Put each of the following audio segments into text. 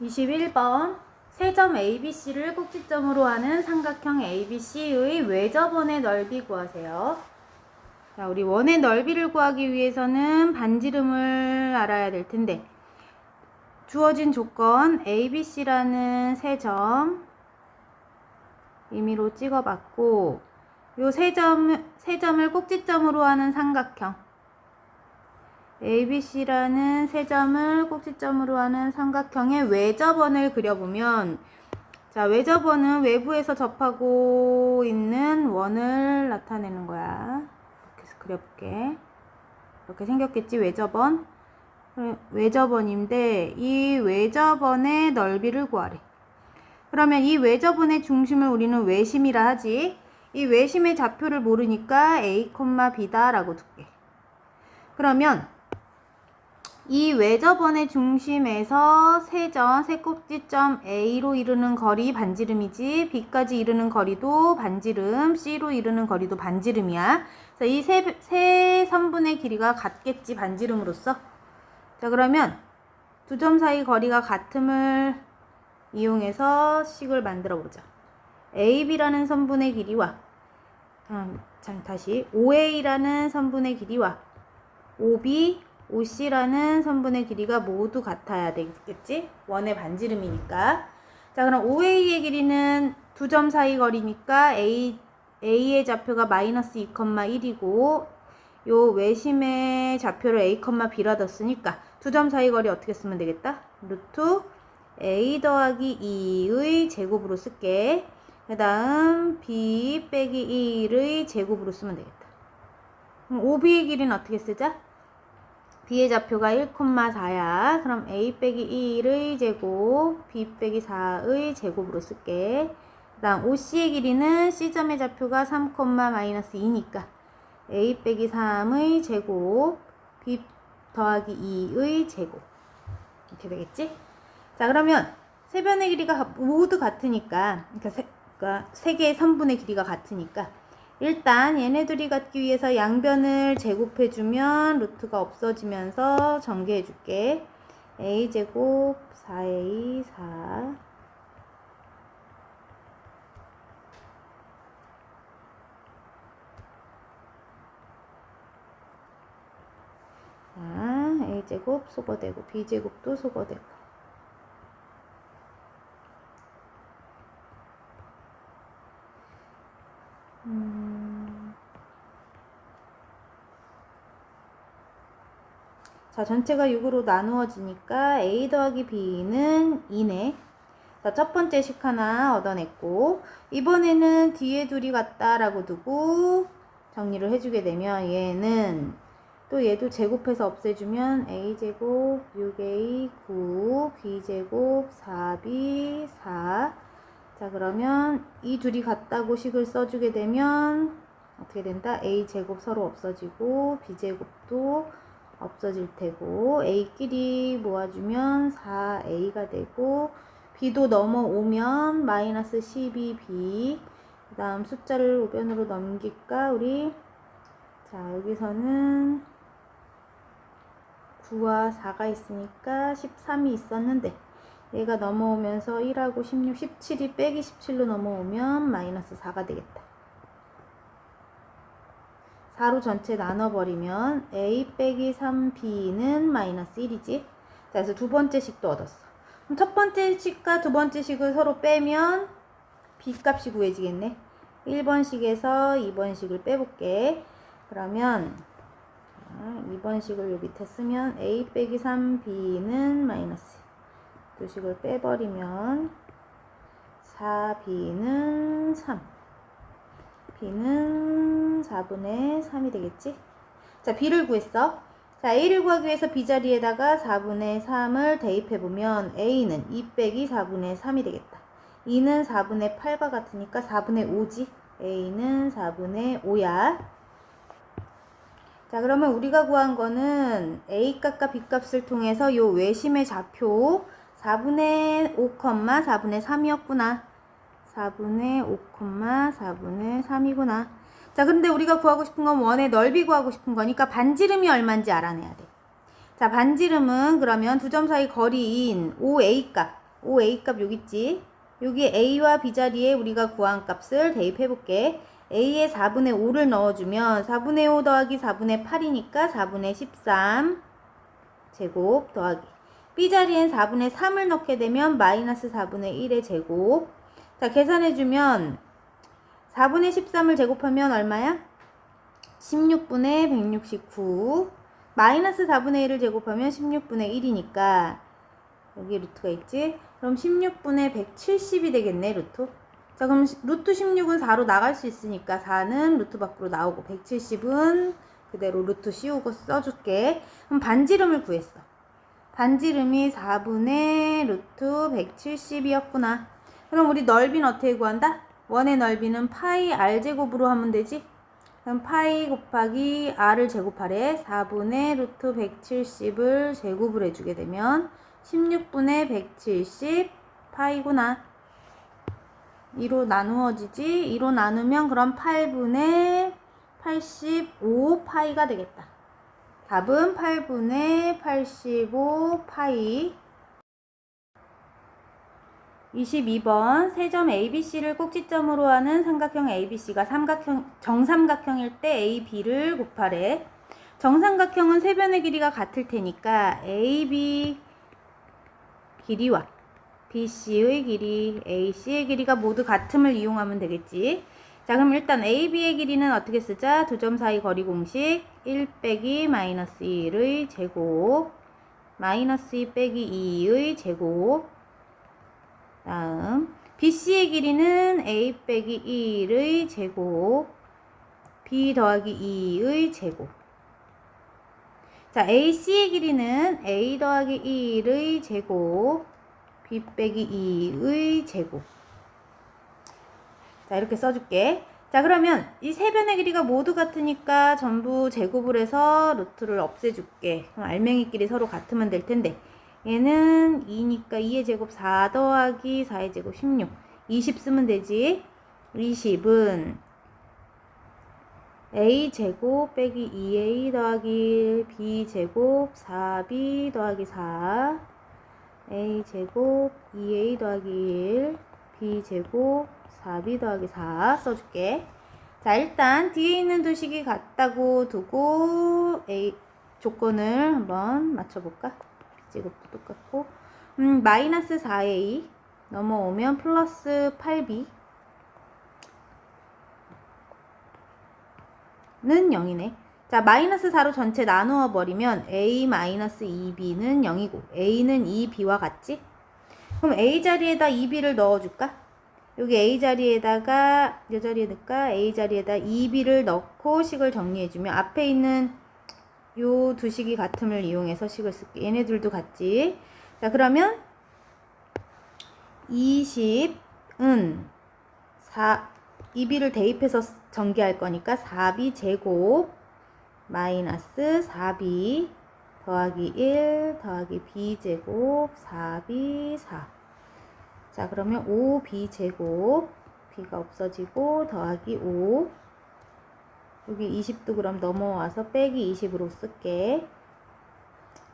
21번 세 점 ABC를 꼭지점으로 하는 삼각형 ABC의 외접원의 넓이 구하세요. 자, 우리 원의 넓이를 구하기 위해서는 반지름을 알아야 될 텐데, 주어진 조건 ABC라는 세 점 임의로 찍어봤고, 요 세 점을 꼭지점으로 하는 삼각형 ABC라는 세 점을 꼭지점으로 하는 삼각형의 외접원을 그려보면, 자, 외접원은 외부에서 접하고 있는 원을 나타내는 거야. 이렇게 해서 그려볼게. 이렇게 생겼겠지, 외접원. 외접원인데 이 외접원의 넓이를 구하래. 그러면 이 외접원의 중심을 우리는 외심이라 하지. 이 외심의 좌표를 모르니까 A, B다 라고 둘게. 그러면 이 외접원의 중심에서 세 꼭지점 A로 이르는 거리 반지름이지, B까지 이르는 거리도 반지름, C로 이르는 거리도 반지름이야. 그래서 이 세 선분의 길이가 같겠지, 반지름으로서. 자, 그러면 두 점 사이 거리가 같음을 이용해서 식을 만들어 보자. AB라는 선분의 길이와 다시 OA라는 선분의 길이와 OB, OC라는 선분의 길이가 모두 같아야 되겠지? 원의 반지름이니까. 자, 그럼 OA의 길이는 두 점 사이 거리니까 A의 좌표가 마이너스 2,1이고 요 외심의 좌표를 A, B라 뒀으니까 두 점 사이 거리 어떻게 쓰면 되겠다? 루트 A 더하기 2의 제곱으로 쓸게. 그 다음 B 빼기 1의 제곱으로 쓰면 되겠다. 그럼 OB의 길이는 어떻게 쓰자? B의 좌표가 1,4야. 그럼 A 빼기 1의 제곱, B 빼기 4의 제곱으로 쓸게. 그 다음 OC의 길이는 C점의 좌표가 3,-2니까 A 빼기 3의 제곱, B 더하기 2의 제곱. 이렇게 되겠지? 자, 그러면 세 변의 길이가 모두 같으니까, 그러니까 세 개의 선분의 길이가 같으니까, 일단 얘네들이 같기 위해서 양변을 제곱해주면 루트가 없어지면서 전개해줄게. A제곱 4A 4. 자, A제곱 소거되고 B제곱도 소거되고. 자, 전체가 6으로 나누어지니까 A 더하기 B는 2네. 자, 첫 번째 식 하나 얻어냈고, 이번에는 뒤에 둘이 같다라고 두고 정리를 해주게 되면 얘는 또 얘도 제곱해서 없애주면 A제곱 6A 9, B제곱 4B 4. 자, 그러면 이 둘이 같다고 식을 써주게 되면 어떻게 된다? A제곱 서로 없어지고 B제곱도 없어질 테고, A끼리 모아주면 4A가 되고, B도 넘어오면 마이너스 12B. 그 다음 숫자를 우변으로 넘길까 우리? 자, 여기서는 9와 4가 있으니까 13이 있었는데 얘가 넘어오면서 1하고 16, 17이 빼기 17로 넘어오면 마이너스 4가 되겠다. 4로 전체 나눠버리면 A 빼기 3B는 마이너스 1이지. 자, 그래서 두 번째 식도 얻었어. 그럼 첫 번째 식과 두 번째 식을 서로 빼면 B 값이 구해지겠네. 1번 식에서 2번 식을 빼볼게. 그러면 2번 식을 요 밑에 쓰면 A 빼기 3B는 마이너스. 두 식을 빼버리면 4B는 3. B는 4분의 3이 되겠지? 자, B를 구했어. 자, A를 구하기 위해서 B 자리에다가 4분의 3을 대입해보면 A는 2 빼기 4분의 3이 되겠다. 2는 4분의 8과 같으니까 4분의 5지? A는 4분의 5야. 자, 그러면 우리가 구한 거는 A 값과 B 값을 통해서 요 외심의 좌표 4분의 5, 4분의 3이었구나. 4분의 5, 4분의 3이구나. 자, 근데 우리가 구하고 싶은 건 원의 넓이 구하고 싶은 거니까 반지름이 얼마인지 알아내야 돼. 자, 반지름은 그러면 두 점 사이 거리인 OA 값. OA 값 여기 있지. 여기 A와 B 자리에 우리가 구한 값을 대입해 볼게. A에 4분의 5를 넣어주면 4분의 5 더하기 4분의 8이니까 4분의 13 제곱 더하기 B 자리엔 4분의 3을 넣게 되면 마이너스 4분의 1의 제곱. 자, 계산해주면 4분의 13을 제곱하면 얼마야? 16분의 169. 마이너스 4분의 1을 제곱하면 16분의 1이니까 여기 루트가 있지? 그럼 16분의 170이 되겠네, 루트. 자, 그럼 루트 16은 4로 나갈 수 있으니까 4는 루트 밖으로 나오고 170은 그대로 루트 씌우고 써줄게. 그럼 반지름을 구했어. 반지름이 4분의 루트 170이었구나. 그럼 우리 넓이는 어떻게 구한다? 원의 넓이는 파이 r제곱으로 하면 되지? 그럼 파이 곱하기 r을 제곱하래. 4분의 루트 170을 제곱을 해주게 되면 16분의 170 파이구나. 2로 나누어지지? 2로 나누면 그럼 8분의 85 파이가 되겠다. 답은 8분의 85 파이. 22번 세 점 ABC를 꼭지점으로 하는 삼각형 ABC가 정삼각형일 때 AB를 곱하래. 정삼각형은 세 변의 길이가 같을 테니까 AB 길이와 BC의 길이, AC의 길이가 모두 같음을 이용하면 되겠지. 자, 그럼 일단 AB의 길이는 어떻게 쓰자? 두 점 사이 거리 공식 1 빼기 마이너스 1의 제곱 마이너스 2 빼기 2의 제곱. 다음 BC의 길이는 A 빼기 1의 제곱 B 더하기 2의 제곱. 자, AC의 길이는 A 더하기 1의 제곱 B 빼기 2의 제곱. 자, 이렇게 써줄게. 자, 그러면 이 세 변의 길이가 모두 같으니까 전부 제곱을 해서 루트를 없애줄게. 그럼 알맹이끼리 서로 같으면 될 텐데 얘는 2니까 2의 제곱 4 더하기 4의 제곱 16 20 쓰면 되지. 20은 A 제곱 빼기 2A 더하기 B 제곱 4B 더하기 4 A 제곱 2A 더하기 1 B 제곱 4B 더하기 4 써줄게. 자, 일단 뒤에 있는 두 식이 같다고 두고 A 조건을 한번 맞춰볼까? 제곱도 똑같고 마이너스 4A 넘어오면 플러스 8B 는 0이네. 자, 마이너스 4로 전체 나누어 버리면 A 마이너스 2B는 0이고 A는 2B와 같지? 그럼 A 자리에다 2B를 넣어줄까? 여기 A 자리에다가 이 자리에 넣을까? A 자리에다 2B를 넣고 식을 정리해주면 앞에 있는 요 두 식이 같음을 이용해서 식을 쓸게. 얘네들도 같지? 자, 그러면 20은 2B를 대입해서 전개할 거니까 4B 제곱 마이너스 4B 더하기 1 더하기 B 제곱 4B 4. 자, 그러면 5B 제곱 B가 없어지고 더하기 5 여기 20도 그럼 넘어와서 빼기 20으로 쓸게.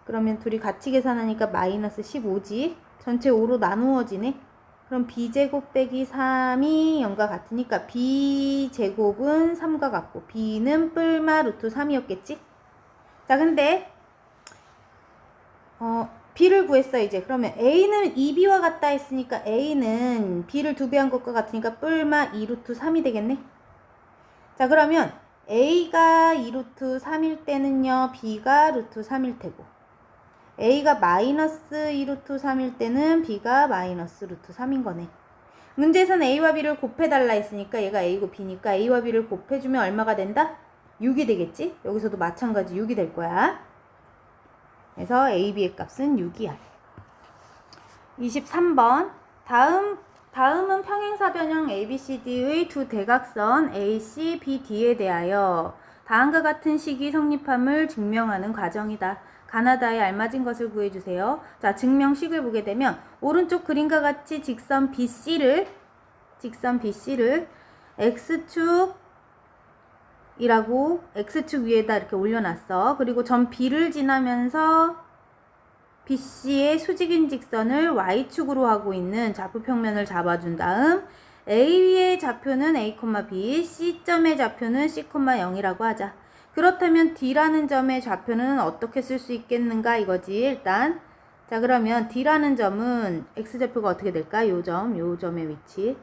그러면 둘이 같이 계산하니까 마이너스 15지. 전체 5로 나누어지네. 그럼 B제곱 빼기 3이 0과 같으니까 B제곱은 3과 같고 B는 뿔마 루트 3이었겠지? 자, 근데 B를 구했어 이제. 그러면 A는 2B와 같다 했으니까 A는 B를 2배 한 것과 같으니까 뿔마 2 루트 3이 되겠네. 자, 그러면 A가 2 루트 3일 때는요 B가 루트 3일 테고 A가 마이너스 2 루트 3일 때는 B가 마이너스 루트 3인 거네. 문제에서는 A와 B를 곱해달라 했으니까 얘가 A고 B니까 A와 B를 곱해주면 얼마가 된다? 6이 되겠지? 여기서도 마찬가지 6이 될 거야. 그래서 A, B의 값은 6이야. 23번 다음은 평행사변형 ABCD의 두 대각선 AC, BD에 대하여 다음과 같은 식이 성립함을 증명하는 과정이다. 가나다에 알맞은 것을 구해주세요. 자, 증명식을 보게 되면 오른쪽 그림과 같이 직선 BC를 X축이라고 X축 위에다 이렇게 올려놨어. 그리고 점 B를 지나면서 BC의 수직인 직선을 Y축으로 하고 있는 좌표평면을 잡아준 다음 A의 좌표는 A, B, C점의 좌표는 C, 0이라고 하자. 그렇다면 D라는 점의 좌표는 어떻게 쓸 수 있겠는가 이거지 일단. 자 그러면 D라는 점은 X좌표가 어떻게 될까? 요 점의 위치.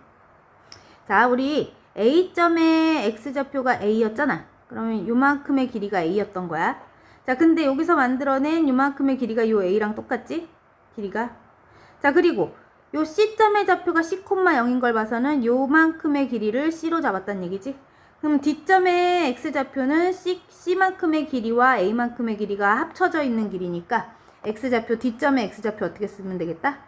자 우리 A점의 X좌표가 A였잖아. 그러면 요만큼의 길이가 A였던 거야. 자 근데 여기서 만들어낸 요만큼의 길이가 요 A랑 똑같지? 길이가. 자 그리고 요 C점의 좌표가 C, 0인 걸 봐서는 요만큼의 길이를 C로 잡았단 얘기지. 그럼 D점의 X좌표는 C만큼의 길이와 A만큼의 길이가 합쳐져 있는 길이니까 X좌표, D점의 X좌표 어떻게 쓰면 되겠다?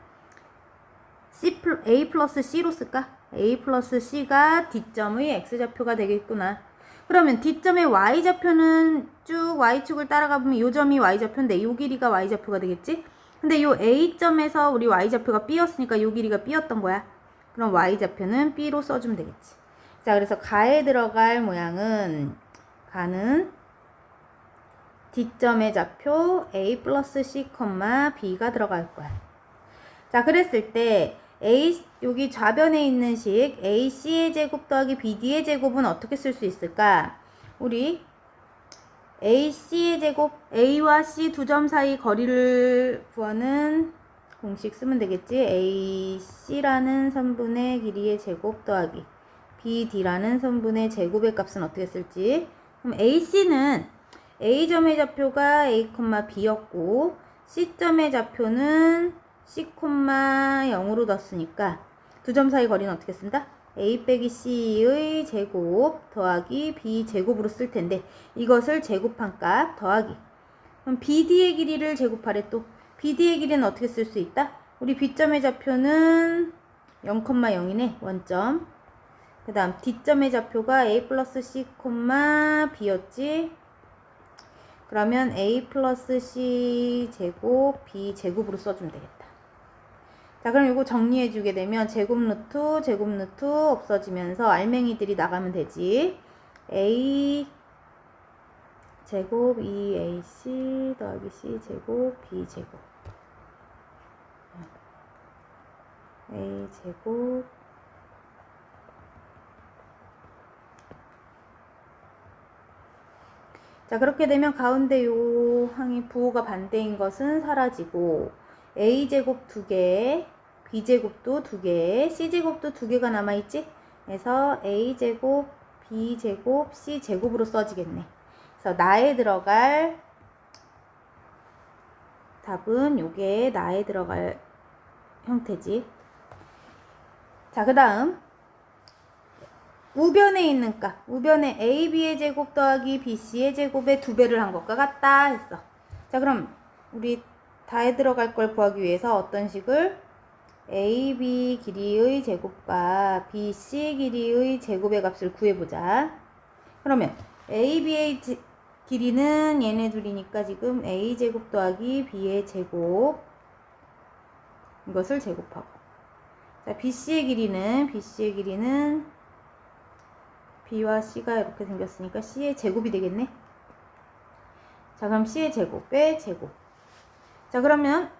A 플러스 C로 쓸까? A 플러스 C가 D점의 X좌표가 되겠구나. 그러면 D점의 Y좌표는 쭉 Y축을 따라가 보면 요 점이 Y좌표인데 요 길이가 Y좌표가 되겠지? 근데 요 A점에서 우리 Y좌표가 B였으니까 요 길이가 B였던 거야. 그럼 Y좌표는 B로 써주면 되겠지. 자, 그래서 가에 들어갈 모양은 가는 D점의 좌표 A 플러스 C, B가 들어갈 거야. 자, 그랬을 때 여기 좌변에 있는 식 AC의 제곱 더하기 BD의 제곱은 어떻게 쓸 수 있을까? 우리 AC의 제곱, A와 C 두 점 사이 거리를 구하는 공식 쓰면 되겠지? AC라는 선분의 길이의 제곱 더하기 BD라는 선분의 제곱의 값은 어떻게 쓸지? 그럼 AC는 A점의 좌표가 A, B였고 C점의 좌표는 C, 0으로 넣었으니까 두 점 사이 거리는 어떻게 쓴다? A 빼기 C의 제곱 더하기 B 제곱으로 쓸 텐데 이것을 제곱한 값 더하기 그럼 BD의 길이를 제곱하래. 또 BD의 길이는 어떻게 쓸 수 있다? 우리 B점의 좌표는 0,0이네. 원점. 그 다음 D점의 좌표가 A 플러스 C, B였지. 그러면 A 플러스 C 제곱 B 제곱으로 써주면 되겠다. 자 그럼 이거 정리해주게 되면 제곱 루트 없어지면서 알맹이들이 나가면 되지. A 제곱 2AC 더하기 C 제곱 B 제곱 A 제곱 자 그렇게 되면 가운데 요 항이 부호가 반대인 것은 사라지고 A제곱 2개, B제곱도 2개, C제곱도 2개가 남아있지? 그래서 A제곱, B제곱, C제곱으로 써지겠네. 그래서 나에 들어갈 답은 요게 나에 들어갈 형태지. 자, 그 다음 우변에 있는 값, 우변에 AB의 제곱 더하기 BC의 제곱의 2배를 한 것과 같다 했어. 자, 그럼 우리 다에 들어갈 걸 구하기 위해서 어떤 식을 AB 길이의 제곱과 BC 길이의 제곱의 값을 구해보자. 그러면 AB의 길이는 얘네 둘이니까 지금 A 제곱 더하기 B의 제곱 이것을 제곱하고 자 BC의 길이는 B와 C가 이렇게 생겼으니까 C의 제곱이 되겠네. 자 그럼 C의 제곱의 제곱 자 그러면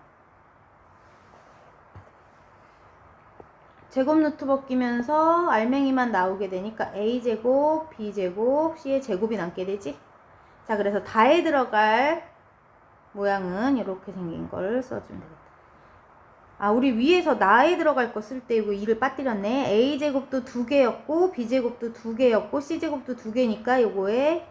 제곱 루트 벗기면서 알맹이만 나오게 되니까 A제곱, B제곱, C의 제곱이 남게 되지. 자 그래서 다에 들어갈 모양은 이렇게 생긴 걸 써주면 되겠다. 아 우리 위에서 나에 들어갈 거 쓸 때 이거 2를 빠뜨렸네. A제곱도 2개였고 B제곱도 2개였고 C제곱도 2개니까 요거에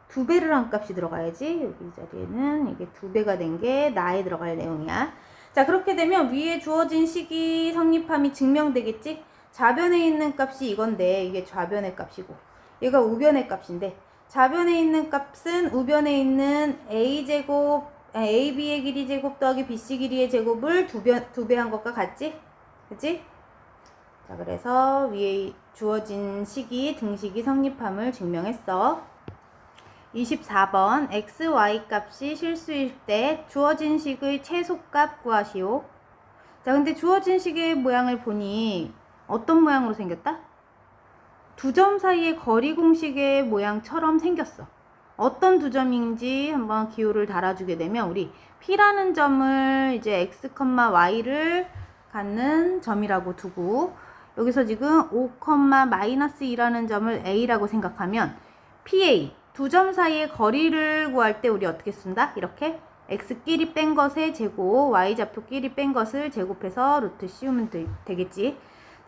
2배를 한 값이 들어가야지. 여기 자리에는 이게 2배가 된 게 나에 들어갈 내용이야. 자 그렇게 되면 위에 주어진 식이 성립함이 증명되겠지. 좌변에 있는 값이 이건데 이게 좌변의 값이고 얘가 우변의 값인데 좌변에 있는 값은 우변에 있는 AB의 길이 제곱 더하기 BC 길이의 제곱을 2배 한 것과 같지? 그치? 자 그래서 위에 주어진 식이 등식이 성립함을 증명했어. 24번 x, y 값이 실수일 때 주어진 식의 최소값 구하시오. 자 근데 주어진 식의 모양을 보니 어떤 모양으로 생겼다? 두 점 사이의 거리 공식의 모양처럼 생겼어. 어떤 두 점인지 한번 기호를 달아주게 되면 우리 P라는 점을 이제 X, Y를 갖는 점이라고 두고 여기서 지금 5, 마이너스 2라는 점을 A라고 생각하면 PA 두 점 사이의 거리를 구할 때 우리 어떻게 쓴다? 이렇게 X끼리 뺀 것의 제곱, Y좌표끼리 뺀 것을 제곱해서 루트 씌우면 되겠지.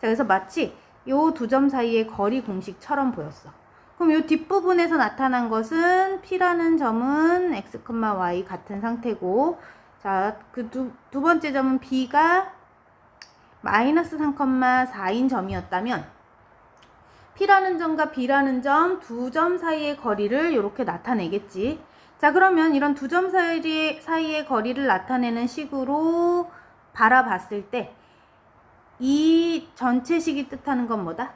자, 그래서 마치 요 두 점 사이의 거리 공식처럼 보였어. 그럼 요 뒷부분에서 나타난 것은 P라는 점은 X, Y 같은 상태고, 자, 그 두 번째 점은 B가 마이너스 3,4인 점이었다면, P라는 점과 B라는 점, 두 점 사이의 거리를 이렇게 나타내겠지. 자, 그러면 이런 두 점 사이의 거리를 나타내는 식으로 바라봤을 때, 이 전체식이 뜻하는 건 뭐다?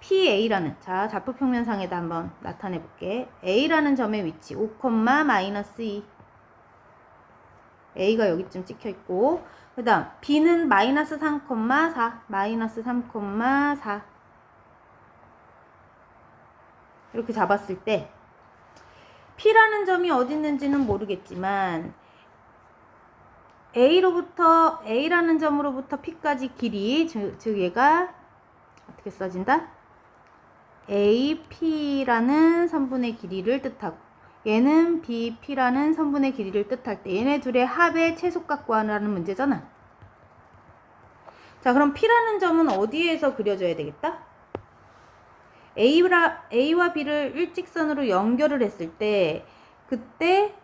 PA라는, 자, 좌표평면상에다 한번 나타내 볼게. A라는 점의 위치, 5, 마이너스 2. A가 여기쯤 찍혀 있고, 그 다음, B는 마이너스 3,4, 마이너스 3,4. 이렇게 잡았을 때, P라는 점이 어디 있는지는 모르겠지만, A라는 점으로부터 P까지 길이, 즉 얘가 어떻게 써진다? AP라는 선분의 길이를 뜻하고 얘는 BP라는 선분의 길이를 뜻할 때 얘네 둘의 합의 최소값 구하라는 문제잖아. 자, 그럼 P라는 점은 어디에서 그려져야 되겠다? A와 B를 일직선으로 연결을 했을 때 그때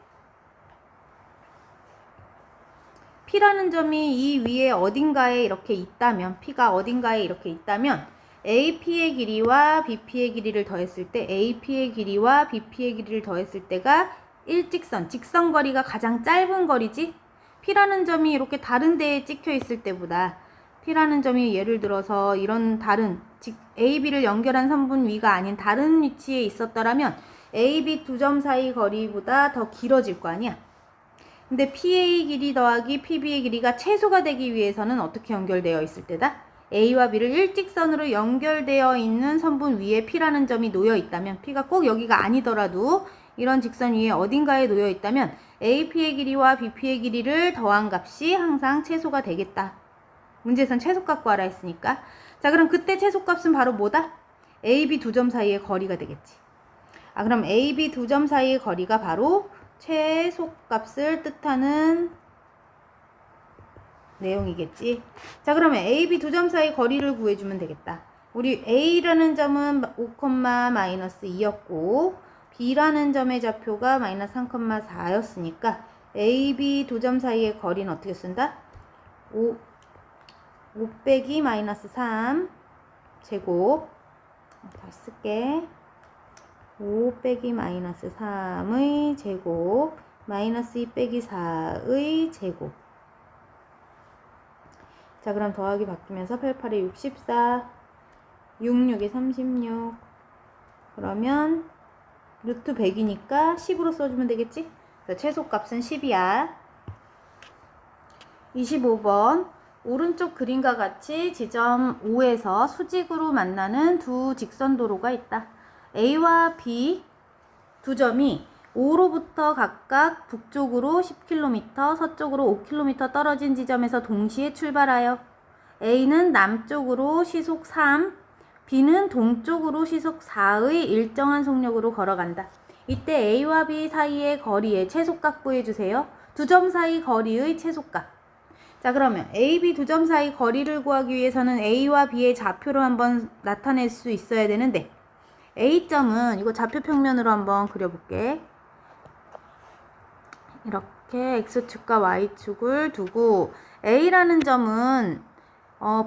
P라는 점이 이 위에 어딘가에 이렇게 있다면, P가 어딘가에 이렇게 있다면 AP의 길이와 BP의 길이를 더했을 때 AP의 길이와 BP의 길이를 더했을 때가 일직선, 직선거리가 가장 짧은 거리지. P라는 점이 이렇게 다른 데에 찍혀 있을 때보다 P라는 점이 예를 들어서 이런 다른 AB를 연결한 선분 위가 아닌 다른 위치에 있었더라면 AB 두 점 사이 거리보다 더 길어질 거 아니야. 근데 PA 길이 더하기 PB의 길이가 최소가 되기 위해서는 어떻게 연결되어 있을 때다? A와 B를 일직선으로 연결되어 있는 선분 위에 P라는 점이 놓여 있다면, P가 꼭 여기가 아니더라도 이런 직선 위에 어딘가에 놓여 있다면 AP의 길이와 BP의 길이를 더한 값이 항상 최소가 되겠다. 문제에선 최소값 구하라 했으니까. 자, 그럼 그때 최소값은 바로 뭐다? AB 두 점 사이의 거리가 되겠지. 아, 그럼 AB 두 점 사이의 거리가 바로 최소값을 뜻하는 내용이겠지. 자, 그러면 AB 두 점 사이 거리를 구해주면 되겠다. 우리 A라는 점은 5, 마이너스 2였고 B라는 점의 좌표가 마이너스 3,4였으니까 AB 두 점 사이의 거리는 어떻게 쓴다? 5 빼기 마이너스 3 제곱. 다시 쓸게. 5 빼기 마이너스 3의 제곱 마이너스 2 빼기 4의 제곱. 자, 그럼 더하기 바뀌면서 8, 8에 64, 6, 6에 36. 그러면 루트 100이니까 10으로 써주면 되겠지? 그래서 최소값은 10이야. 25번. 오른쪽 그림과 같이 지점 5에서 수직으로 만나는 두 직선도로가 있다. A와 B 두 점이 5로부터 각각 북쪽으로 10km, 서쪽으로 5km 떨어진 지점에서 동시에 출발하여 A는 남쪽으로 시속 3, B는 동쪽으로 시속 4의 일정한 속력으로 걸어간다. 이때 A와 B 사이의 거리의 최소값 구해주세요. 두 점 사이 거리의 최소값. 자, 그러면 A, B 두 점 사이 거리를 구하기 위해서는 A와 B의 좌표로 한번 나타낼 수 있어야 되는데 A점은 이거 좌표 평면으로 한번 그려볼게. 이렇게 X축과 Y축을 두고 A라는 점은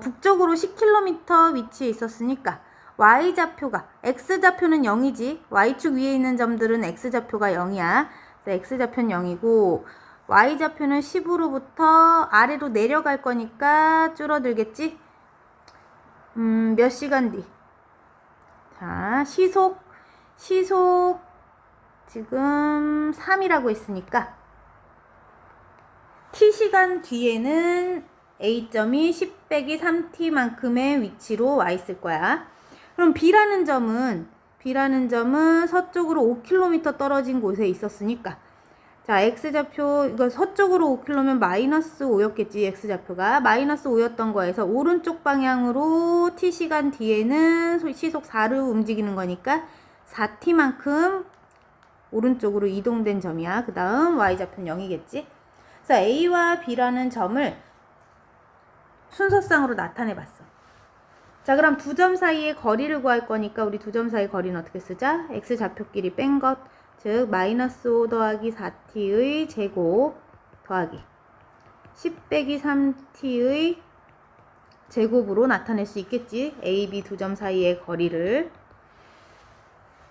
북쪽으로 10km 위치에 있었으니까 Y좌표가, X좌표는 0이지. Y축 위에 있는 점들은 X좌표가 0이야. X좌표는 0이고 Y좌표는 10으로부터 아래로 내려갈 거니까 줄어들겠지? 몇 시간 뒤? 자, 시속 지금 3이라고 했으니까 T시간 뒤에는 A점이 10 빼기 3T만큼의 위치로 와 있을 거야. 그럼 B라는 점은 B라는 점은 서쪽으로 5km 떨어진 곳에 있었으니까 자, X좌표, 이거 서쪽으로 5km면 마이너스 5였겠지, X좌표가. 마이너스 5였던 거에서 오른쪽 방향으로 T시간 뒤에는 시속 4로 움직이는 거니까 4T만큼 오른쪽으로 이동된 점이야. 그 다음 Y좌표는 0이겠지. 그래서 A와 B라는 점을 순서상으로 나타내 봤어. 자, 그럼 두 점 사이의 거리를 구할 거니까 우리 두 점 사이 거리는 어떻게 쓰자? X좌표끼리 뺀 것. 즉 마이너스 5 더하기 4t의 제곱 더하기 10 빼기 3t의 제곱으로 나타낼 수 있겠지. A, B 두 점 사이의 거리를.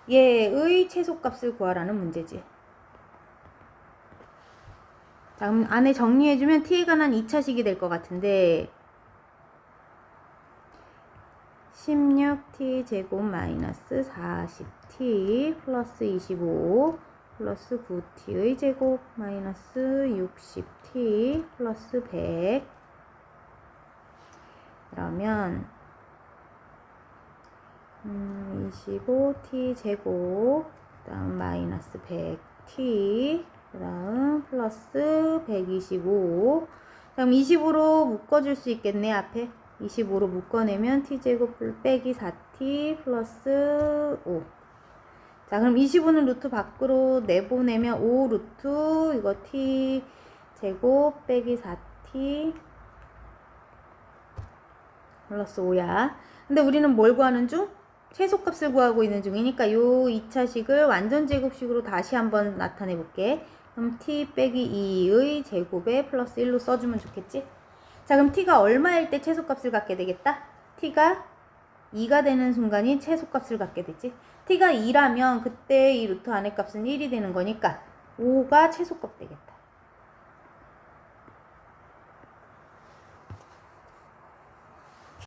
얘의 최소값을 구하라는 문제지. 자, 그럼 안에 정리해주면 t에 관한 2차식이 될 것 같은데 16t 제곱 마이너스 40t 플러스 25 플러스 9t의 제곱 마이너스 60t 플러스 100 그러면 25t 제곱 그 다음 마이너스 100t 그 다음 플러스 125 그럼 25로 묶어줄 수 있겠네. 앞에 25로 묶어내면 t제곱 빼기 4t 플러스 5. 자, 그럼 25는 루트 밖으로 내보내면 5 루트 이거 t제곱 빼기 4t 플러스 5야. 근데 우리는 뭘 구하는 중? 최소값을 구하고 있는 중이니까 요 2차식을 완전 제곱식으로 다시 한번 나타내 볼게. 그럼 t 빼기 2의 제곱에 플러스 1로 써주면 좋겠지? 자, 그럼 t가 얼마일 때 최소값을 갖게 되겠다? t가 2가 되는 순간이 최소값을 갖게 되지. t가 2라면 그때 이 루트 안의 값은 1이 되는 거니까 5가 최소값 되겠다.